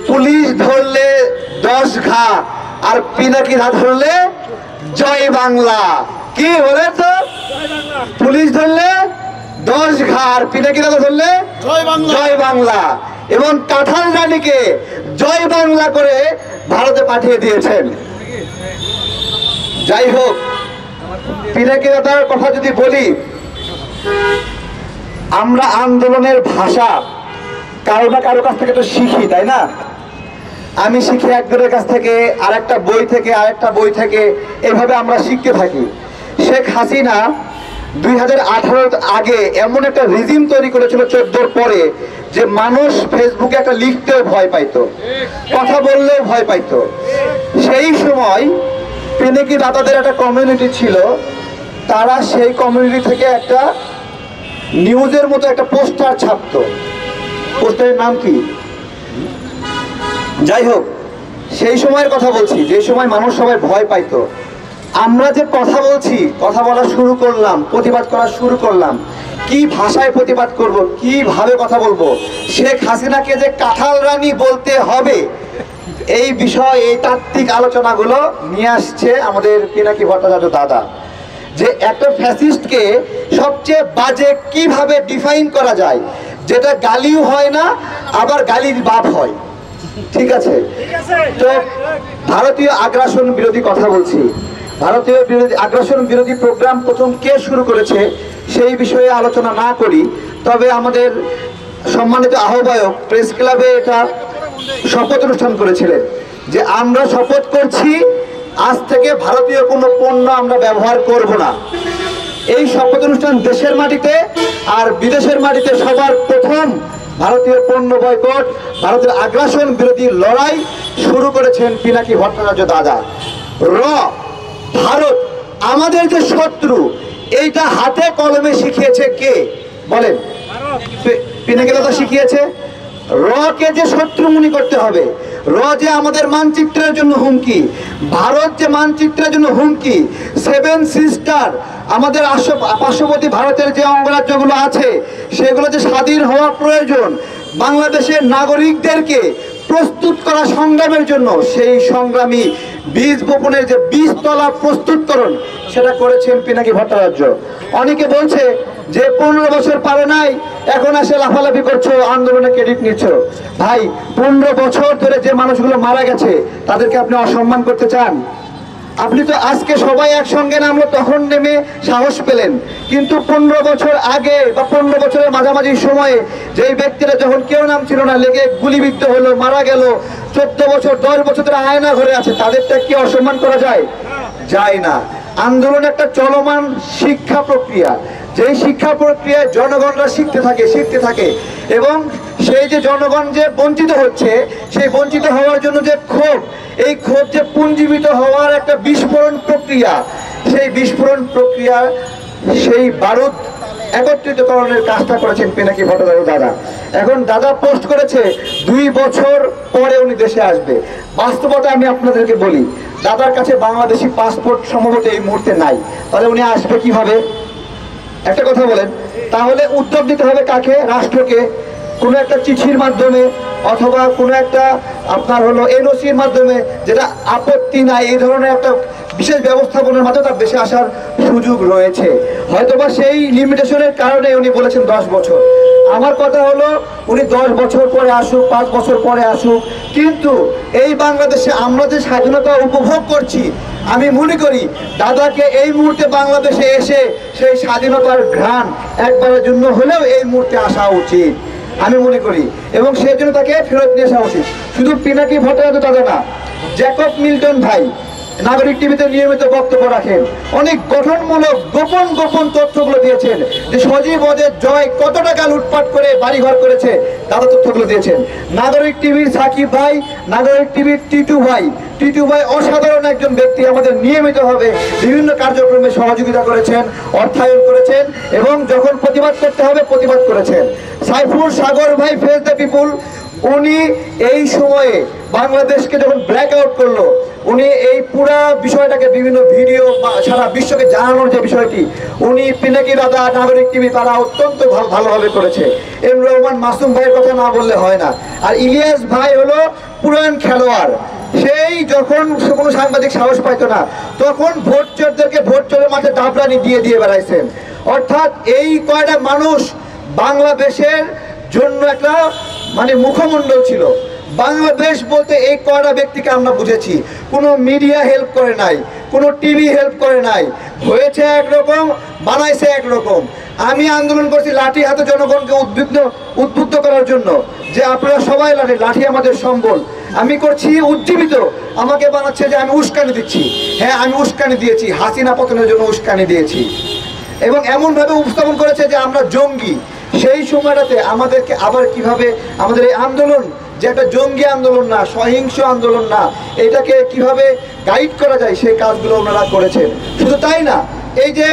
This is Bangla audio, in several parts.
পুলিশ ধরলে 10 ঘা আর পিনাকি দা ধরলে জয় বাংলা। কি বলে তো, পুলিশ ধরলে 10 ঘা আর পিনাকি দা ধরলে জয় বাংলা। এবং কাঁঠাল রানীকে জয় বাংলা করে ভারতে পাঠিয়ে দিয়েছেন। যাই হোক, পিনাকি দাদার কথা যদি বলি, আমরা আন্দোলনের ভাষা কারো না কারো কাছ থেকে তো শিখি, তাই না? আমি শিখি একজনের কাছ থেকে, আরেকটা বই থেকে, আরেকটা বই থেকে, এভাবে আমরা শিখতে থাকি। শেখ হাসিনা 2018 আগে এমন একটা রিজিম তৈরি করেছিল 14 পরে, যে মানুষ ফেসবুকে একটা লিখতেও ভয় পাইতো, কথা বললেও ভয় পাইতো। সেই সময় পিনাকি দাদাদের একটা কমিউনিটি ছিল, তারা সেই কমিউনিটি থেকে একটা নিউজের মতো একটা পোস্টার ছাপতো। পোস্টারের নাম কি? যাই হোক, সেই সময়ের কথা বলছি, যে সময় মানুষ সবাই ভয় পাইতো। আমরা যে কথা বলছি, কথা বলা শুরু করলাম, প্রতিবাদ করা শুরু করলাম, কি ভাষায় প্রতিবাদ করব, কিভাবে কথা বলবো, শেখ হাসিনাকে যে কাঁঠাল রানী বলতে হবে, এই বিষয়ে এই তাত্ত্বিক আলোচনাগুলো নিয়ে আসছে আমাদের পিনাকি ভট্টাচার্য দাদা। যে একটা ফ্যাসিস্টকে সবচেয়ে বাজে কিভাবে ডিফাইন করা যায়, যেটা গালিও হয় না আবার গালির বাপ হয়। ঠিক আছে, তো ভারতীয় আগ্রাসন বিরোধী কথা বলছি। ভারতীয় আগ্রাসন বিরোধী প্রোগ্রাম প্রথম কে শুরু করেছে সেই বিষয়ে আলোচনা না করি, তবে আমাদের সম্মানিত আহ্বায়ক প্রেস ক্লাবে এটা শপথ অনুষ্ঠান করেছিলেন যে আমরা শপথ করছি আজ থেকে ভারতীয় কোনো পণ্য আমরা ব্যবহার করব না। এই শপথ অনুষ্ঠান দেশের মাটিতে আর বিদেশের মাটিতে সবার প্রথম ভারতীয় পণ্য বয়কট, ভারতের আগ্রাসন বিরোধী লড়াই শুরু করেছেন পিনাকি ভট্টাচার্য দাদা। ভারত আমাদের যে শত্রু, এইটা হাতে কলমে শিখিয়েছে কে বলেন? পিনাকি দাদা শিখিয়েছে। কে যে শত্রু মনে করতে হবে, যে আমাদের মানচিত্রের জন্য হুমকি, ভারত যে মানচিত্রের জন্য হুমকি, 7 সিস্টার আমাদের পার্শ্ববর্তী ভারতের যে অঙ্গরাজ্যগুলো আছে সেগুলো যে স্বাধীন হওয়া প্রয়োজন, বাংলাদেশের নাগরিকদেরকে প্রস্তুত করা সংগ্রামের জন্য, সেই সংগ্রামী বীজ বপনের যে বীজতলা প্রস্তুতকরণ সেটা করেছেন পিনাকি ভট্টাচার্য। অনেকে বলছে যে 15 বছর পারে নাই, এখন এসে লাফালাফি করছো, আন্দোলনে ক্রেডিট নিচ্ছ। ভাই, 15 বছর ধরে যে মানুষগুলো মারা গেছে তাদেরকে আপনি অসম্মান করতে চান? আপনি তো আজকে সবাই একসঙ্গে নামলো তখন নেমে সাহস পেলেন, কিন্তু 15 বছর আগে বা 15 বছরের মাঝামাঝি সময়ে যেই ব্যক্তিরা যখন কেউ নাম ছিল না, লেগে গুলিবিদ্ধ হলো, মারা গেল, 14 বছর 10 বছর ধরে আয়না ঘরে আছে, তাদেরটা কি অসম্মান করা যায়? যায় না। আন্দোলন একটা চলমান শিক্ষা প্রক্রিয়া, যেই শিক্ষা প্রক্রিয়ায় জনগণরা শিখতে থাকে এবং সেই যে জনগণ যে বঞ্চিত হচ্ছে, সেই বঞ্চিত হওয়ার জন্য যে ক্ষোভ, এই ক্ষোভ যে পুঞ্জীবিত হওয়ার একটা বিস্ফোরণ প্রক্রিয়া, সেই বিস্ফোরণ প্রক্রিয়া, সেই বারুদ একত্রিতকরণের কাজটা করেছেন পিনাকি ভট্টাচার্য দাদা। এখন দাদা পোস্ট করেছে 2 বছর পরে উনি দেশে আসবে। বাস্তবতা আমি আপনাদেরকে বলি, দাদার কাছে বাংলাদেশি পাসপোর্ট সম্ভবত এই মুহূর্তে নাই, তাহলে উনি আসবে কিভাবে? একটা কথা বলেন, তাহলে উদ্যোগ দিতে হবে কাকে? রাষ্ট্রকে। কোনো একটা চিঠির মাধ্যমে অথবা কোনো একটা আপনার হলো এনওসির মাধ্যমে, যেটা আপত্তি নাই, এই ধরনের একটা বিশেষ ব্যবস্থাপনার মাধ্যমে তার দেশে আসার সুযোগ রয়েছে। হয়তোবা সেই লিমিটেশনের কারণে উনি বলেছেন 10 বছর। আমার কথা হলো উনি 10 বছর পরে আসুক, 5 বছর পরে আসুক, কিন্তু এই বাংলাদেশে আমরা যে স্বাধীনতা উপভোগ করছি, আমি মনে করি দাদাকে এই মুহূর্তে বাংলাদেশে এসে সেই স্বাধীনতার ঘ্রাণ একবারের জন্য হলেও এই মুহূর্তে আসা উচিত আমি মনে করি, এবং সেই জন্য তাকে ফেরত নিয়ে আসা উচিত। শুধু পিনাকি ভট্টাচার্য দাদা না, জ্যাকব মিল্টন ভাই নাগরিক টিভিতে নিয়মিত বক্তব্য রাখেন, অনেক গঠনমূলক গোপন তথ্যগুলো দিয়েছেন যে সজীব ওদের জয় কত টাকা লুটপাট করে বাড়িঘর করেছে, দাদা তথ্যগুলো দিয়েছেন। নাগরিক টিভির সাকিব ভাই, নাগরিক টিভির টিটু ভাই অসাধারণ একজন ব্যক্তি, আমাদের নিয়মিতভাবে বিভিন্ন কার্যক্রমে সহযোগিতা করেছেন, অর্থায়ন করেছেন এবং যখন প্রতিবাদ করতে হবে প্রতিবাদ করেছেন। সাইফুল সাগর ভাই ফেস দ্য পিপুল, উনি এই সময়ে বাংলাদেশকে যখন ব্ল্যাক আউট করলো, উনি এই পুরা বিষয়টাকে বিভিন্ন ভিডিও বা সারা বিশ্বকে জানানোর যে বিষয়টি উনি পিনাকি দাদা, নাগরিক টিভি তারা অত্যন্ত ভালোভাবে করেছে। এম রহমান মাসুম ভাইয়ের কথা না বললে হয় না। আর ইলিয়াস ভাই হলো পুরান খেলোয়াড়, সেই যখন কোনো সাংবাদিক সাহস পাইতো না তখন ভোট চোরদেরকে ভোট চোরের মাঠে দাবরানি দিয়ে দিয়ে বেড়াইছেন। অর্থাৎ এই কয়টা মানুষ বাংলাদেশের জন্য একটা মানে মুখমণ্ডল ছিল। বাংলাদেশ বলতে এই কয়টা ব্যক্তিকে আমরা বুঝেছি। কোনো মিডিয়া হেল্প করে নাই, কোনো টিভি হেল্প করে নাই, হয়েছে একরকম, বানাইছে একরকম। আমি আন্দোলন করছি লাঠি হাতে জনগণকে উদ্বুদ্ধ করার জন্য যে আপনারা সবাই লাঠি আমাদের সম্বল। আমি করছি উজ্জীবিত, আমাকে বানাচ্ছে যে আমি উস্কানি দিচ্ছি। হ্যাঁ, আমি উস্কানি দিয়েছি, হাসিনা পতনের জন্য উস্কানি দিয়েছি। এবং এমনভাবে উপস্থাপন করেছে যে আমরা জঙ্গি। সেই সময়টাতে আমাদেরকে আবার কিভাবে আমাদের এই আন্দোলন যে একটা জঙ্গি আন্দোলন না, সহিংস আন্দোলন না, এটাকে কিভাবে গাইড করা যায় সেই কাজগুলো ওনারা করেছেন। শুধু তাই না, এই যে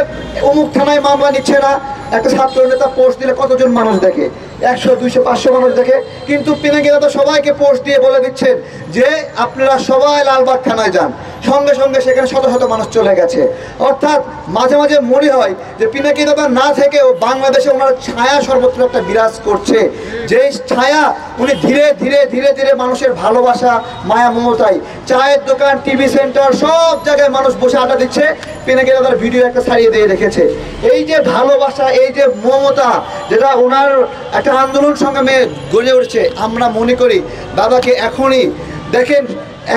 অমুক থানায় মামলা নিচ্ছে না, একটা ছাত্র নেতা পোস্ট দিলে কতজন মানুষ দেখে, 100, 200, 500 মানুষ দেখে। কিন্তু পিনাকি দাদা সবাইকে পোস্ট দিয়ে বলে দিচ্ছেন যে আপনারা সবাই লালবাগ থানায় যান, সঙ্গে সঙ্গে সেখানে শত শত মানুষ চলে গেছে। অর্থাৎ মাঝে মাঝে মনে হয় যে পিনাকি দাদা না থেকেও বাংলাদেশে ওনার ছায়া সর্বত্র একটা বিরাজ করছে, যেই ছায়া উনি ধীরে ধীরে ধীরে ধীরে মানুষের ভালোবাসা, মায়া মমতায় চায়ের দোকান, টিভি সেন্টার সব জায়গায় মানুষ বসে আড্ডা দিচ্ছে। পিনাকি দাদার ভিডিও একটা ছাড়িয়ে দিয়ে রেখেছে। এই যে ভালোবাসা, এই যে মমতা, যেটা ওনার একটা আন্দোলন সংগ্রামে গড়ে উঠছে, আমরা মনে করি দাদাকে এখনই দেখেন,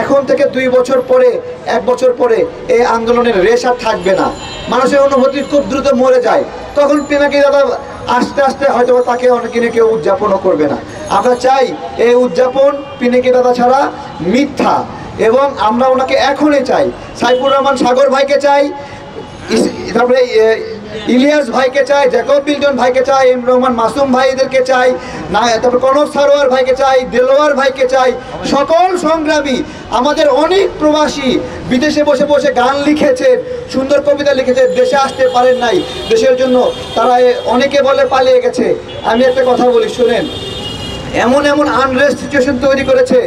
এখন থেকে 2 বছর পরে, 1 বছর পরে এই আন্দোলনের রেশ আর থাকবে না। মানুষের অনুভূতি খুব দ্রুত মরে যায়, তখন পিনাকি দাদা আস্তে আস্তে হয়তো তাকে অনেকে কেউ উদযাপনও করবে না। আমরা চাই এই উদযাপন পিনাকি দাদা ছাড়া মিথ্যা, এবং আমরা ওনাকে এখনই চাই। সাইফুর রহমান সাগর ভাইকে চাই, তারপরে ইলিয়াস ভাইকে চাই, জ্যাকব বিল্টন ভাইকে চাই, এম রহমান মাসুম ভাইদেরকে চাই, তারপর কনক সারোয়ার ভাইকে চাই, দেলোয়ার ভাইকে চাই, সকল সংগ্রামী। আমাদের অনেক প্রবাসী বিদেশে বসে বসে গান লিখেছেন, সুন্দর কবিতা লিখেছেন, দেশে আসতে পারেন নাই, দেশের জন্য তারা অনেকে বলে পালিয়ে গেছে। আমি একটা কথা বলি, শোনেন, এমন এমন আনরেস্ট সিচুয়েশন তৈরি করেছে,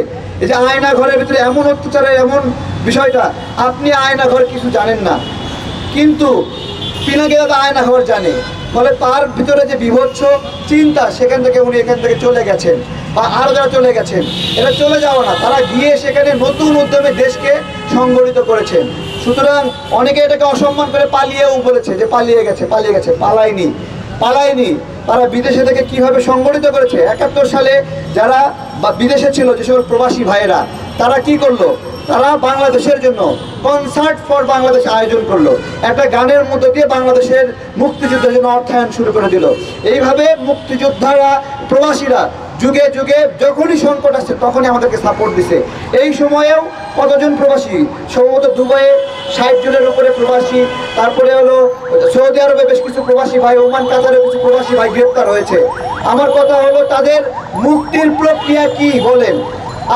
এই যে আয়না ঘরের ভিতরে এমন অত্যাচারের এমন বিষয়টা, আপনি আয়না ঘর কিছু জানেন না, কিন্তু পিনাকি দাদা আয়না ঘর জানে। ফলে তার ভিতরে যে বিভৎস চিন্তা, সেখান থেকে উনি এখান থেকে চলে গেছেন, বা আরও যারা চলে গেছেন, এটা চলে যাওয়া না, তারা গিয়ে সেখানে নতুন উদ্যমে দেশকে সংগঠিত করেছেন। সুতরাং অনেকে এটাকে অসম্মান করে পালিয়েও বলেছে যে পালিয়ে গেছে, পালিয়ে গেছে। পালায়নি, তারা বিদেশে থেকে কিভাবে সংগঠিত করেছে। 71 সালে যারা বিদেশে ছিল, যে সকল প্রবাসী ভাইয়েরা, তারা কি করলো, তারা বাংলাদেশের জন্য কনসার্ট ফর বাংলাদেশ আয়োজন করলো, একটা গানের মধ্য দিয়ে বাংলাদেশের মুক্তিযুদ্ধের জন্য অর্থায়ন শুরু করে দিল। এইভাবে মুক্তিযোদ্ধারা, প্রবাসীরা যুগে যুগে যখনই সংকট আসছে তখনই আমাদেরকে সাপোর্ট দিছে। এই সময়েও কতজন প্রবাসী, সম্ভবত দুবাইয়ে 60 জনের উপরে প্রবাসী, তারপরে হলো সৌদি আরবে বেশ কিছু প্রবাসী ভাই, ওমান কাতারে কিছু প্রবাসী ভাই গ্রেপ্তার হয়েছে। আমার কথা হলো, তাদের মুক্তির প্রক্রিয়া কি বলেন?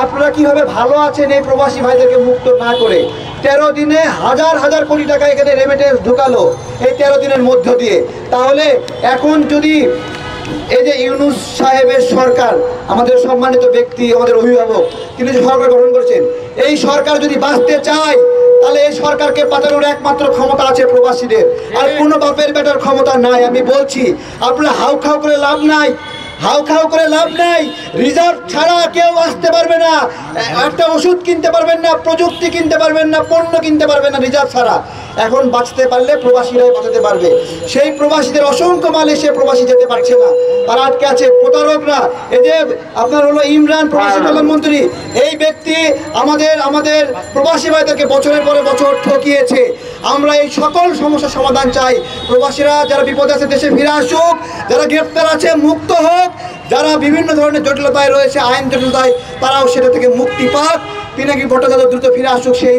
আপনারা কিভাবে ভালো আছেন এই প্রবাসী ভাইদেরকে মুক্ত না করে? 13 দিনে হাজার হাজার কোটি টাকা এখানে রেমিটেন্স ঢুকালো এই 13 দিনের মধ্য দিয়ে। তাহলে এখন যদি এই যে ইউনূস সাহেবের সরকার, আমাদের সম্মানিত ব্যক্তি, আমাদের অভিভাবক, তিনি যে সরকার গঠন করেছেন, এই সরকার যদি বাঁচতে চায়, তাহলে এই সরকারকে পাঠানোর একমাত্র ক্ষমতা আছে প্রবাসীদের, আর কোনো বাপের বেটার ক্ষমতা নাই। আমি বলছি, আপনারা হাউখাউ করে লাভ নাই, হাউখাউ করে লাভ নাই। রিজার্ভ ছাড়া কেউ আসতে পারবে না, একটা ওষুধ কিনতে পারবেন না, প্রযুক্তি কিনতে পারবেন না, পণ্য কিনতে পারবেন না রিজার্ভ ছাড়া। এখন বাঁচতে পারলে প্রবাসীরাই বাঁচাতে পারবে। সেই প্রবাসীদের অসংখ্য মালয়েশিয়া প্রবাসী যেতে পারছে না, তারা আটকে আছে। প্রতারকরা, এই যে আপনার হলো ইমরান প্রবাসী প্রধানমন্ত্রী, এই ব্যক্তি আমাদের প্রবাসী ভাইদেরকে বছরের পরে বছর ঠকিয়েছে। আমরা এই সকল সমস্যার সমাধান চাই। প্রবাসীরা যারা বিপদে আছে দেশে ফিরে আসুক, যারা গ্রেপ্তার আছে মুক্ত হোক, যারা বিভিন্ন ধরনের জটিলতায় রয়েছে, আইন জটিলতায়, তারাও সেটা থেকে মুক্তি পাক। পিনাকি ভট্টাচার্য দ্রুত ফিরে আসুক, সেই